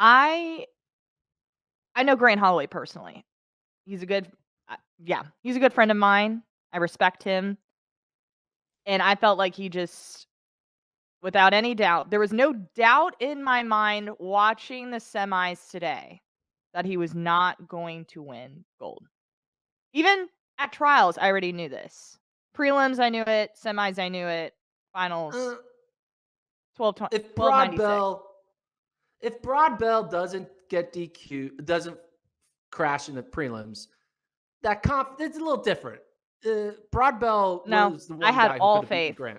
I I know Grant Holloway personally. He's a good yeah, he's a good friend of mine. I respect him, and I felt like he just without any doubt, there was no doubt in my mind watching the semis today that he was not going to win gold. Even at trials, I already knew this. Prelims, I knew it. Semis, I knew it. Uh, Finals, 12, if 1296. Broad Bell doesn't get DQ, doesn't crash in the prelims, it's a little different. Broad Bell No, was the I one had guy who all could have beaten faith. Grant.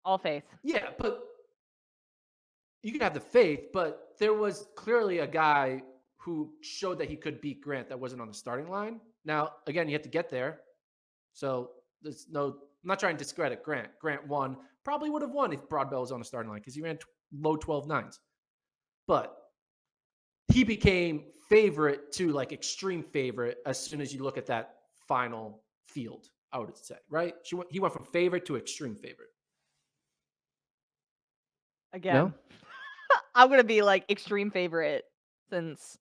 All faith. Yeah, but you can have the faith, but there was clearly a guy who showed that he could beat Grant that wasn't on the starting line. Now, again, you have to get there. So I'm not trying to discredit Grant. Grant won, probably would have won if Broad Bell was on the starting line because he ran low 12 nines. But he became favorite to like extreme favorite as soon as you look at that final field, I would say, right? He went from favorite to extreme favorite. No? Again, I'm gonna be like extreme favorite since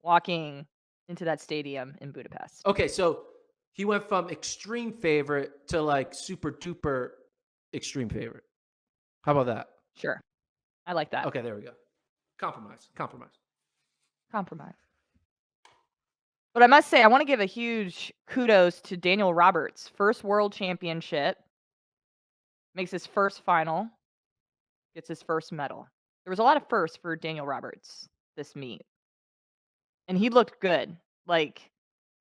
walking into that stadium in Budapest. Okay, so he went from extreme favorite to like super duper extreme favorite. How about that? Sure. I like that. Okay, there we go. Compromise. Compromise. Compromise. But I must say, I want to give a huge kudos to Daniel Roberts. First world championship, makes his first final, gets his first medal. There was a lot of firsts for Daniel Roberts this meet, and he looked good. Like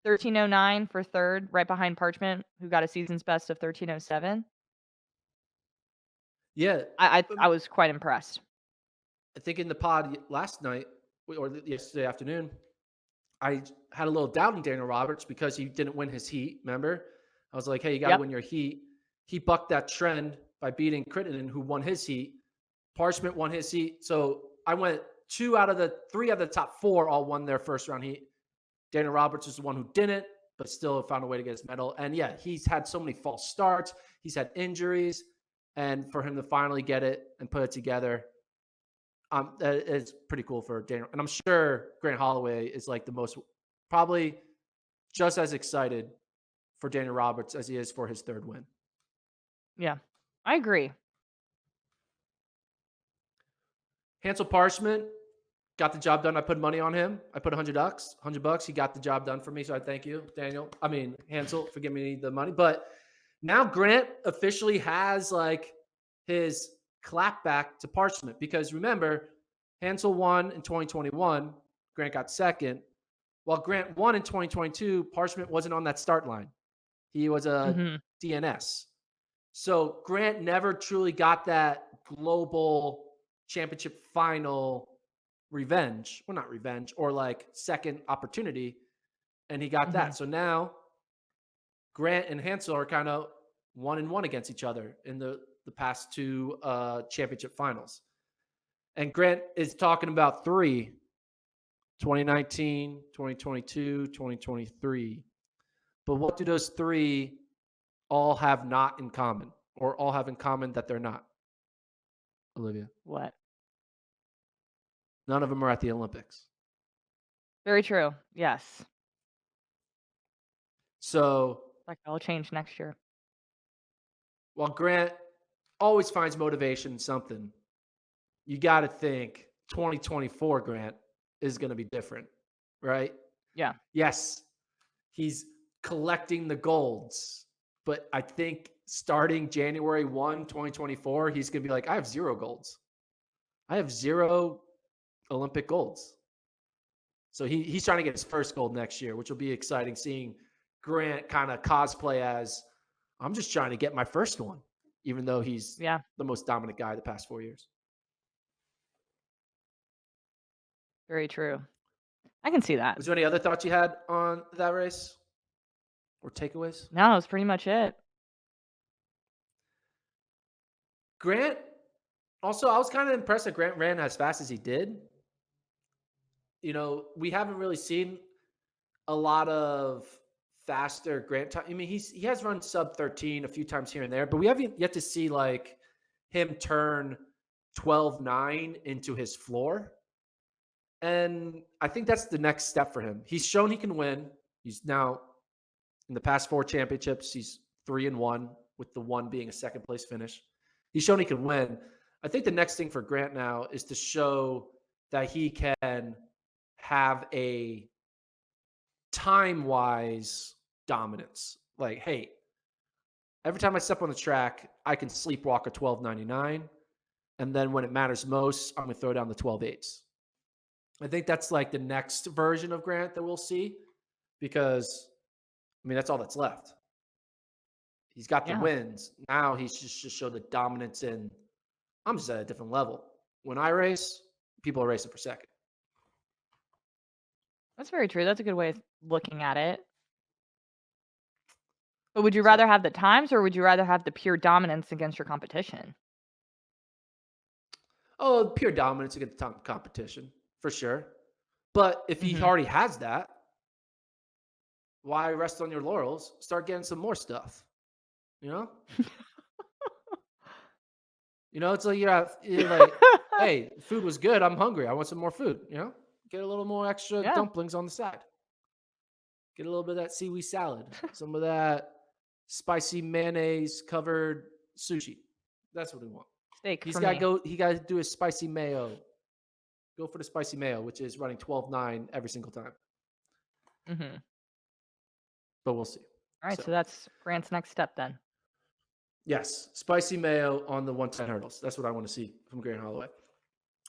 1309 for third, right behind Parchment, who got a season's best of 1307. Yeah. I was quite impressed. I think in the pod last night or yesterday afternoon, I had a little doubt in Daniel Roberts because he didn't win his heat. Remember? I was like, hey, you got to Yep. win your heat. He bucked that trend by beating Crittenden, who won his heat. Parchment won his heat. So I went 3 out of the top 4 all won their first round heat. Daniel Roberts is the one who didn't, but still found a way to get his medal. And yeah, he's had so many false starts. He's had injuries. And for him to finally get it and put it together, that is pretty cool for Daniel. And I'm sure Grant Holloway is like the most, probably just as excited for Daniel Roberts as he is for his third win. Yeah, I agree. Hansel Parchment got the job done. I put money on him. I put $100. He got the job done for me. So I thank you, Hansel, for giving me the money. But now Grant officially has like his clap back to Parchment because remember, Hansel won in 2021. Grant got second. While Grant won in 2022, Parchment wasn't on that start line. He was a Mhm. DNS. So Grant never truly got that global championship final revenge. Well, not revenge, or like second opportunity. And he got Mhm. that. So now Grant and Hansel are kind of 1-1 against each other in the past 2 championship finals. And Grant is talking about 3: 2019, 2022, 2023. But what do those 3 all have not in common, or all have in common that they're not, Olivia? What? None of them are at the Olympics. Very true. Yes. So That will change next year. while Grant always finds motivation in something, you got to think 2024 Grant is going to be different, right? Yeah. Yes, he's collecting the golds, but I think starting January 1, 2024, he's going to be like, I have 0 golds. I have 0 Olympic golds. So he's trying to get his first gold next year, which will be exciting seeing Grant kind of cosplay as I'm just trying to get my first one, even though he's Yeah. the most dominant guy the past 4 years. Very true. I can see that. Was there any other thoughts you had on that race or takeaways? No, that's pretty much it. Grant, also, I was kind of impressed that Grant ran as fast as he did. You know, we haven't really seen a lot of faster Grant time. I mean, he has run sub 13 a few times here and there, but we haven't yet to see like him turn 12.9 into his floor. And I think that's the next step for him. He's shown he can win. He's now in the past 4 championships, he's 3-1, with the one being a second place finish. He's shown he can win. I think the next thing for Grant now is to show that he can have a time-wise dominance. Like, hey, every time I step on the track, I can sleepwalk a 12.99. And then when it matters most, I'm going to throw down the 12.8s. I think that's like the next version of Grant that we'll see, because, I mean, that's all that's left. He's got the Yeah. wins. Now he's just showed the dominance in, I'm just at a different level. When I race, people are racing for second. That's very true. That's a good way of looking at it. But would you So, rather have the times, or would you rather have the pure dominance against your competition? oh, pure dominance against the competition, for sure. But if he Mhm. already has that, why rest on your laurels? Start getting some more stuff. You know? It's like you're like, hey, food was good. I'm hungry. I want some more food. Get a little more extra Yeah. dumplings on the side. Get a little bit of that seaweed salad, some of that spicy mayonnaise covered sushi. That's what we want. Steak He's for got to me. go. He got to do his spicy mayo. Go for the spicy mayo, which is running 12.9 every single time. Mhm. But we'll see. All right, So so that's Grant's next step then. yes, spicy mayo on the 110 hurdles. That's what I want to see from Grant Holloway.